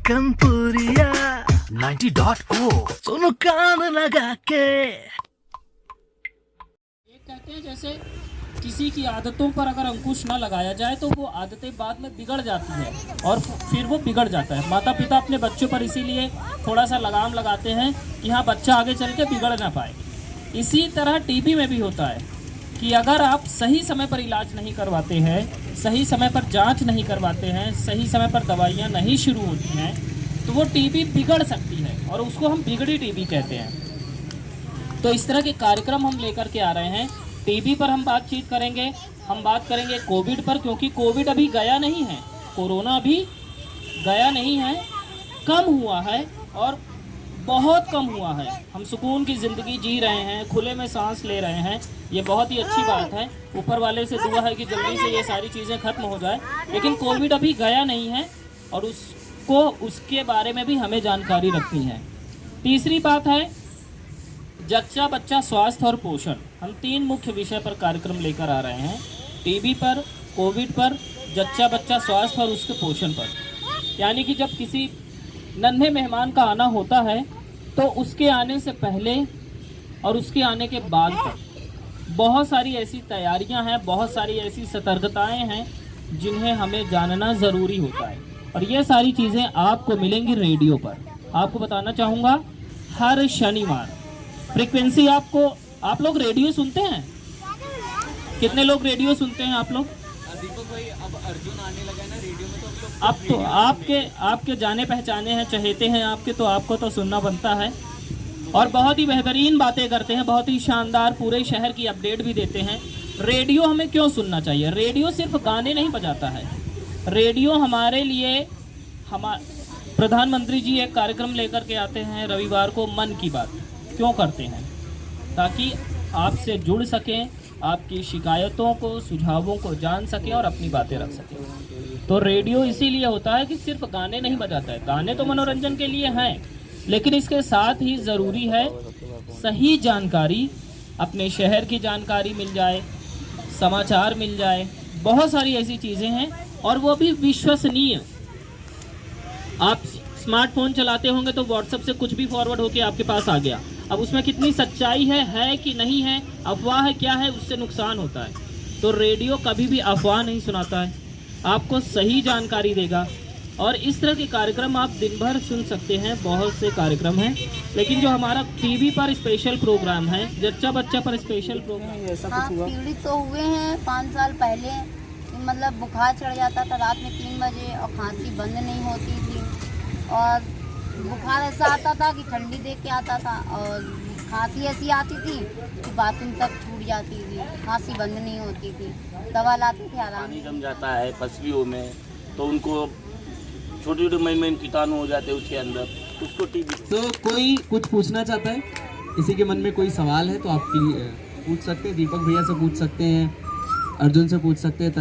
चिकनपुरिया 90.o सुनो कान लगा के। एक कहते हैं जैसे किसी की आदतों पर अगर अंकुश न लगाया जाए तो वो आदतें बाद में बिगड़ जाती हैं और फिर वो बिगड़ जाता है। माता पिता अपने बच्चों पर इसीलिए थोड़ा सा लगाम लगाते हैं कि हाँ बच्चा आगे चल के बिगड़ ना पाए। इसी तरह टीबी में भी होता है कि अगर आप सही समय पर इलाज नहीं करवाते हैं, सही समय पर जांच नहीं करवाते हैं, सही समय पर दवाइयाँ नहीं शुरू होती हैं तो वो टीबी बिगड़ सकती है और उसको हम बिगड़ी टीबी कहते हैं। तो इस तरह के कार्यक्रम हम लेकर के आ रहे हैं। टीबी पर हम बातचीत करेंगे, हम बात करेंगे कोविड पर, क्योंकि कोविड अभी गया नहीं है, कोरोना भी गया नहीं है, कम हुआ है और बहुत कम हुआ है। हम सुकून की ज़िंदगी जी रहे हैं, खुले में सांस ले रहे हैं, ये बहुत ही अच्छी बात है। ऊपर वाले से दुआ है कि जल्दी से ये सारी चीज़ें खत्म हो जाए, लेकिन कोविड अभी गया नहीं है और उसके बारे में भी हमें जानकारी रखनी है। तीसरी बात है जच्चा बच्चा स्वास्थ्य और पोषण। हम 3 मुख्य विषय पर कार्यक्रम लेकर आ रहे हैं, टीबी पर, कोविड पर, जच्चा बच्चा स्वास्थ्य और उसके पोषण पर। यानी कि जब किसी नन्हे मेहमान का आना होता है तो उसके आने से पहले और उसके आने के बाद तक बहुत सारी ऐसी तैयारियां हैं, बहुत सारी ऐसी सतर्कताएं हैं जिन्हें हमें जानना ज़रूरी होता है और ये सारी चीज़ें आपको मिलेंगी रेडियो पर। आपको बताना चाहूँगा हर शनिवार फ्रीक्वेंसी आप लोग रेडियो सुनते हैं? कितने लोग रेडियो सुनते हैं आप लोग? दीपक भाई अब अर्जुन आने लगा है ना रेडियो में, तो हम लोग अब तो आपके जाने पहचाने हैं, चहेते हैं आपके, तो आपको तो सुनना बनता है। और बहुत ही बेहतरीन बातें करते हैं, बहुत ही शानदार, पूरे शहर की अपडेट भी देते हैं। रेडियो हमें क्यों सुनना चाहिए? रेडियो सिर्फ गाने नहीं बजाता है, रेडियो हमारे लिए प्रधानमंत्री जी एक कार्यक्रम लेकर के आते हैं रविवार को, मन की बात क्यों करते हैं? ताकि आपसे जुड़ सकें, आपकी शिकायतों को, सुझावों को जान सकें और अपनी बातें रख सकें। तो रेडियो इसीलिए होता है कि सिर्फ गाने नहीं बजाता है, गाने तो मनोरंजन के लिए हैं, लेकिन इसके साथ ही ज़रूरी है सही जानकारी, अपने शहर की जानकारी मिल जाए, समाचार मिल जाए, बहुत सारी ऐसी चीज़ें हैं और वो भी विश्वसनीय। आप स्मार्टफोन चलाते होंगे तो व्हाट्सएप से कुछ भी फॉरवर्ड होके आपके पास आ गया, अब उसमें कितनी सच्चाई है कि नहीं है, अफवाह है क्या है, उससे नुकसान होता है। तो रेडियो कभी भी अफवाह नहीं सुनाता है, आपको सही जानकारी देगा। और इस तरह के कार्यक्रम आप दिन भर सुन सकते हैं, बहुत से कार्यक्रम हैं, लेकिन जो हमारा टीवी पर स्पेशल प्रोग्राम है, जच्चा बच्चा पर स्पेशल प्रोग्राम है, ऐसा कुछ हुआ? पीड़ित तो हुए हैं 5 साल पहले, मतलब बुखार चढ़ जाता था रात में 3 बजे और खांसी बंद नहीं होती थी और बुखार ऐसा आता था कि ठंडी देख के आता था और खांसी ऐसी आती थी कि बाथरूम तक छूट जाती थी, खांसी बंद नहीं होती थी, दवा लाते थे आराम पानी जम जाता है पसलियों में, तो उनको छोटे छोटे महीन कीटाणु हो जाते हैं उसके अंदर, उसको टीबी। तो कोई कुछ पूछना चाहता है, किसी के मन में कोई सवाल है तो आप पूछ सकते हैं, दीपक भैया से पूछ सकते हैं, अर्जुन से पूछ सकते हैं,